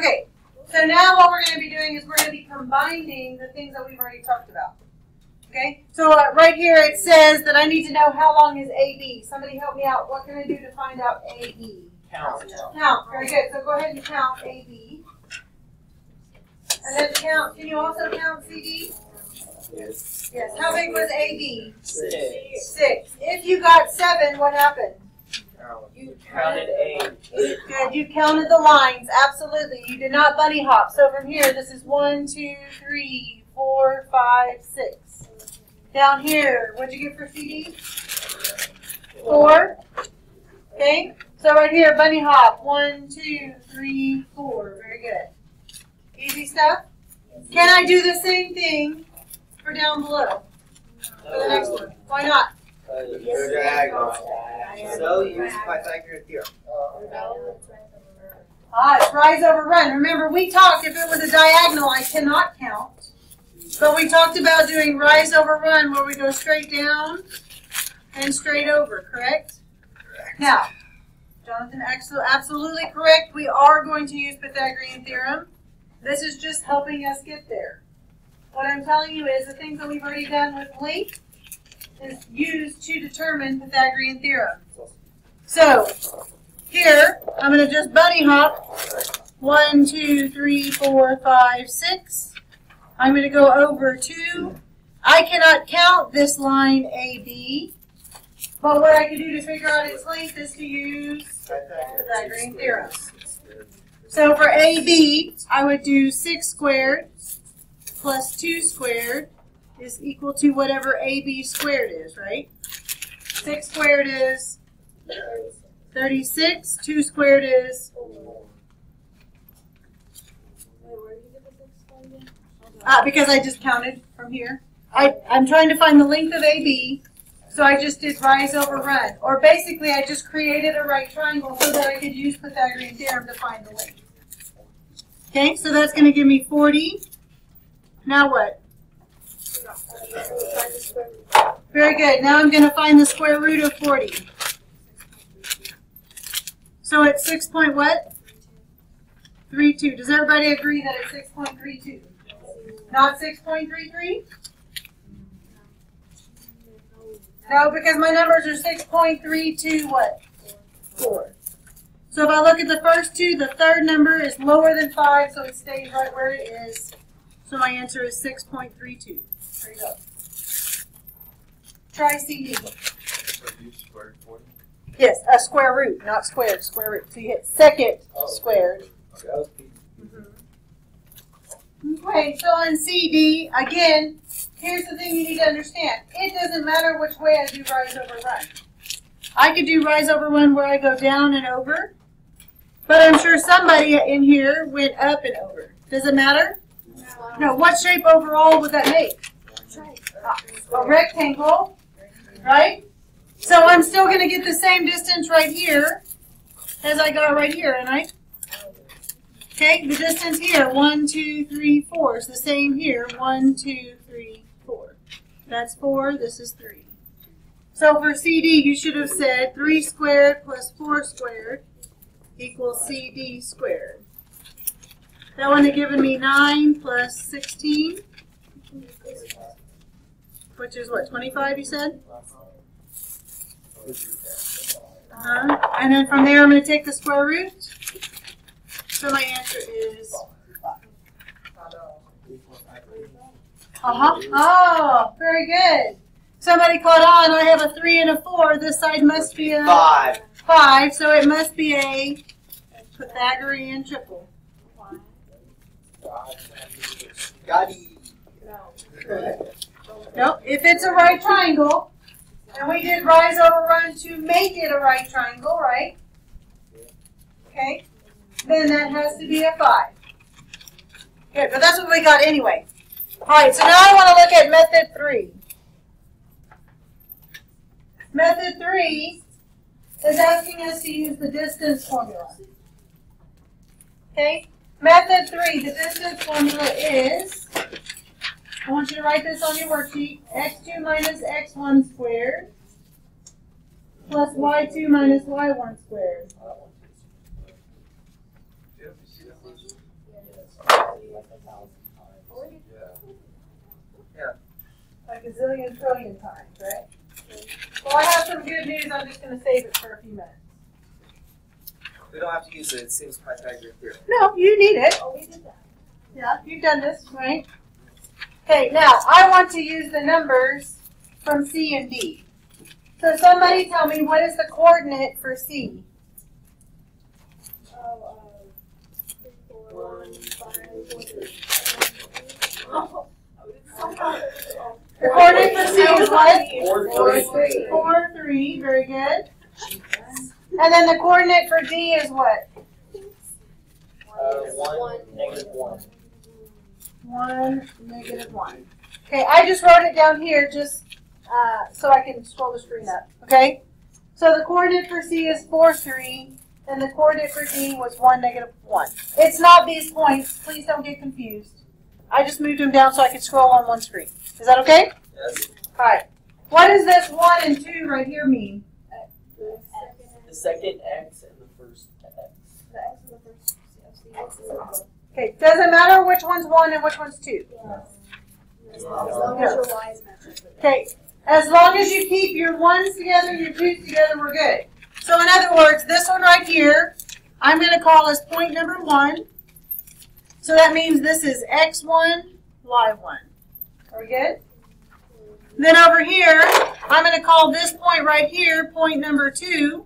Okay, so now what we're going to be doing is we're going to be combining the things that we've already talked about. Okay, so right here it says that I need to know how long is AB. Somebody help me out. What can I do to find out AB? Count. Count. Very good. So go ahead and count AB. And then count. Can you also count CD? Yes. Yes. How big was AB? 6. 6. If you got 7, what happened? You counted 8. Good. You counted the lines. Absolutely. You did not bunny hop. So from here, this is 1, 2, 3, 4, 5, 6. Down here, what'd you get for CD? 4. Okay. So right here, bunny hop. 1, 2, 3, 4. Very good. Easy stuff. Can I do the same thing for down below? For the next one. Why not? Diagonal. So use Pythagorean theorem. It's rise over run. Remember, we talked, if it was a diagonal, I cannot count. But we talked about doing rise over run where we go straight down and straight over, correct? Now, Jonathan, absolutely correct. We are going to use Pythagorean theorem. This is just helping us get there. What I'm telling you is the things that we've already done with length is used to determine Pythagorean theorem. So, here, I'm going to just bunny hop. 1, 2, 3, 4, 5, 6. I'm going to go over 2. I cannot count this line AB, but what I can do to figure out its length is to use Pythagorean theorem. So for AB, I would do 6 squared plus 2 squared is equal to whatever AB squared is, right? 6 squared is 36. 2 squared is... because I just counted from here. I'm trying to find the length of AB, so I just did rise over run. Or basically, I just created a right triangle so that I could use Pythagorean theorem to find the length. Okay, so that's going to give me 40. Now what? Very good. Now I'm going to find the square root of 40. So it's 6 point what? 32. Does everybody agree that it's 6.32? Not 6.33? No, because my numbers are 6.32 what? 4. So if I look at the first two, the third number is lower than 5, so it stays right where it is. So my answer is 6.32. There you go. Try CD. Yes, a square root, not squared, square root. So you hit second squared. Okay, so on CD, again, here's the thing you need to understand. It doesn't matter which way I do rise over run. I could do rise over run where I go down and over, but I'm sure somebody in here went up and over. Does it matter? No. What shape overall would that make? A rectangle, right? So I'm still going to get the same distance right here as I got right here, and I... Okay, the distance here, 1, 2, 3, 4 is the same here. 1, 2, 3, 4. That's 4, this is 3. So for CD, you should have said 3 squared plus 4 squared equals CD squared. That would have given me 9 plus 16, which is what, 25 you said? And then from there I'm going to take the square root. So my answer is 5. Oh, very good. Somebody caught on. I have a 3 and a 4. This side must be a 5. 5, so it must be a Pythagorean triple. Got it. Nope. If it's a right triangle, and we did rise over run to make it a right triangle, right? Okay. Then that has to be a 5. Good, but that's what we got anyway. All right, so now I want to look at method 3. Method 3 is asking us to use the distance formula. Okay, method 3, the distance formula is, I want you to write this on your worksheet, x2 minus x1 squared plus y2 minus y1 squared. A gazillion trillion times, right? Well, I have some good news. I'm just going to save it for a few minutes. We don't have to use it. It seems Pythagorean theorem. No, you need it. Oh, we did that. Yeah, you've done this, right? Okay, now I want to use the numbers from C and D. So somebody tell me, what is the coordinate for C? 3, 4, 1, 5, 4, 3. The coordinate for C is what? 4, 3. 4, 3, very good. And then the coordinate for D is what? 1, negative 1. 1, negative 1. Okay, I just wrote it down here just so I can scroll the screen up. Okay? So the coordinate for C is 4, 3, and the coordinate for D was 1, negative 1. It's not these points. Please don't get confused. I just moved them down so I could scroll on one screen. Is that okay? Yes. All right. What does this 1 and 2 right here mean? The second x and the first x. The x is the first. Okay, doesn't matter which one's 1 and which one's 2. As long as your y is matched. Okay, as long as you keep your 1s together, your 2s together, we're good. So in other words, this one right here, I'm going to call as point number 1. So that means this is x1, y1. Are we good? Then over here, I'm going to call this point right here point number 2.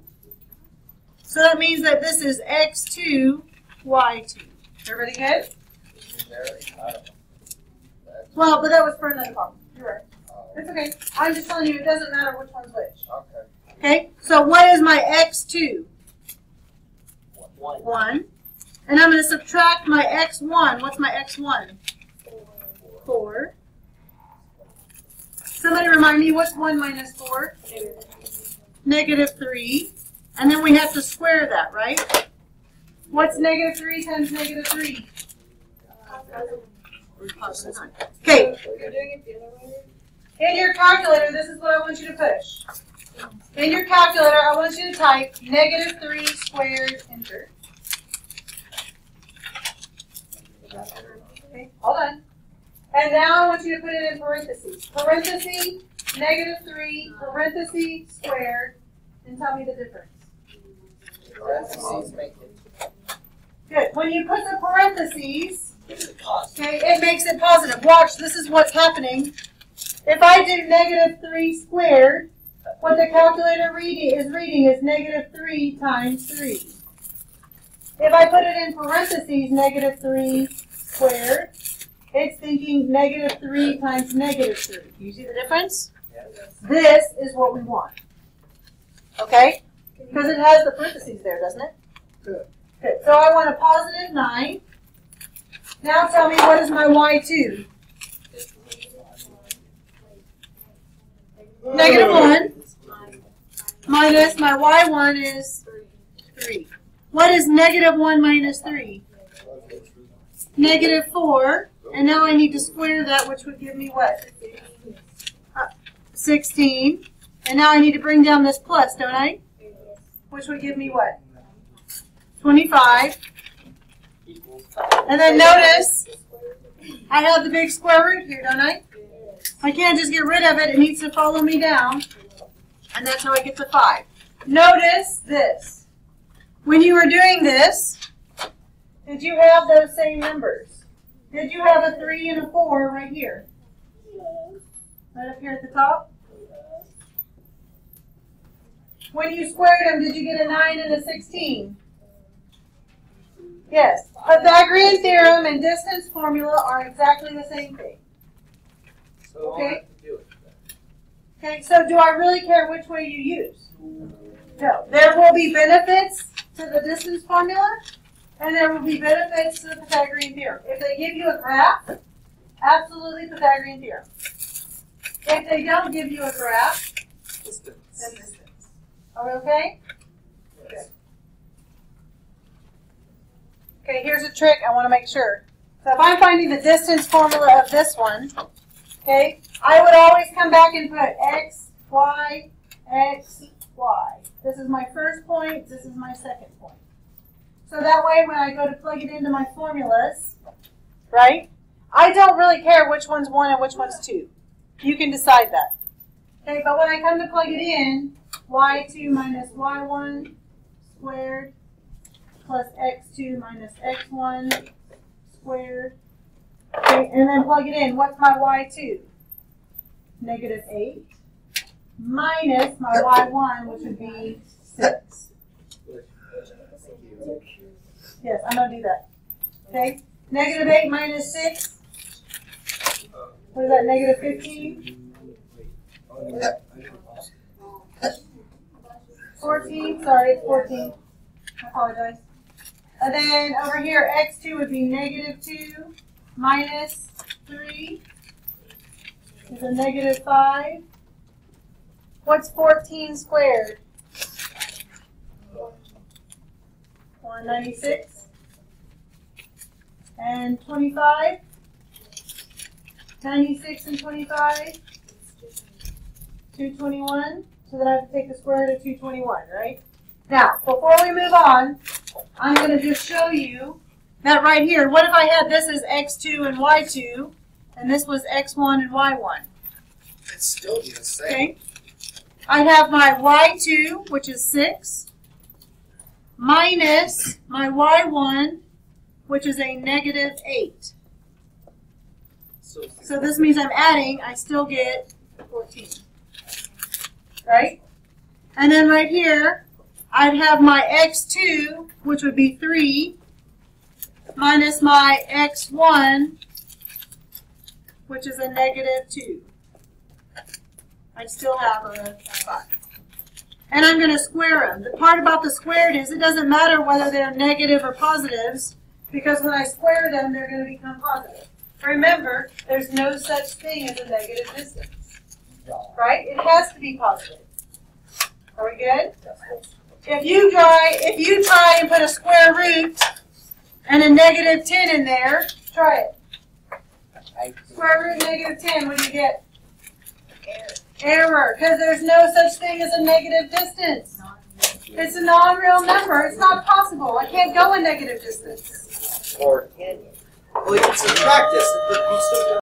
So that means that this is x2, y2. Everybody good? Well, but that was for another problem. You're right. It's okay. I'm just telling you it doesn't matter which one's which. Okay. Okay, so what is my x2? 1. And I'm going to subtract my x1. What's my x1? 4. Somebody remind me, what's 1 minus 4? Negative 3. And then we have to square that, right? What's negative 3 times negative 3? Okay. You're doing it the other way? In your calculator, this is what I want you to push. In your calculator, I want you to type negative 3 squared, enter. Okay, hold on. And now I want you to put it in parentheses. Parentheses, negative 3, parentheses, squared, and tell me the difference. Parentheses make it. Good. When you put the parentheses, okay, it makes it positive. Watch, this is what's happening. If I do negative 3 squared, what the calculator is reading is negative 3 times 3. If I put it in parentheses, negative 3 squared, it's thinking negative 3 times negative 3. Do you see the difference? Yes. This is what we want. Okay? Because it has the parentheses there, doesn't it? Good. Good. So I want a positive 9. Now tell me, what is my y2? Negative 1. Minus my y1 is 3. What is negative 1 minus 3? Negative 4. And now I need to square that, which would give me what? 16. And now I need to bring down this plus, don't I? Which would give me what? 25. And then notice, I have the big square root here, don't I? I can't just get rid of it. It needs to follow me down. And that's how I get to 5. Notice this. When you were doing this, did you have those same numbers? Did you have a 3 and a 4 right here? Right up here at the top? When you squared them, did you get a 9 and a 16? Yes. Pythagorean theorem and distance formula are exactly the same thing. So Okay. do it. Okay, so do I really care which way you use? No. There will be benefits to the distance formula, and there will be benefits to the Pythagorean theorem. If they give you a graph, absolutely Pythagorean theorem. If they don't give you a graph, Distance. then distance. Are we okay? Yes. Okay, here's a trick I want to make sure. So if I'm finding the distance formula of this one, okay, I would always come back and put x, y, x, y. This is my first point, this is my second point. So that way when I go to plug it into my formulas, right, I don't really care which one's 1 and which one's 2. You can decide that. Okay, but when I come to plug it in, y2 minus y1 squared plus x2 minus x1 squared. Okay, and then plug it in. What's my y2? Negative 8 minus my y1, which would be 6. Yes, I'm going to do that. Okay, negative 8 minus 6. What is that, negative 15? 14, sorry, it's 14. I apologize. And then over here, x2 would be negative 2 minus 3 is a negative 5. What's 14 squared? 196. And 25? 96 and 25? 221. So then I have to take the square root of 221, right? Now, before we move on, I'm going to just show you that right here. What if I had this as x2 and y2, and this was x1 and y1? It's still the same. Okay. I'd have my y2, which is 6, minus my y1, which is a negative 8. So this means I'm adding, I still get 14. Right? And then right here, I'd have my x2, which would be 3, minus my x1, which is a negative 2. I'd still have a 5. And I'm going to square them. The part about the squared is it doesn't matter whether they're negative or positives, because when I square them, they're going to become positive. Remember, there's no such thing as a negative distance. Right? It has to be positive. Are we good? If you try and put a square root and a negative 10 in there, try it. Square root negative 10, what do you get? Error, because there's no such thing as a negative distance. It's a non-real number. It's not possible. I can't go a negative distance. Or can you? Well, you can subtract this.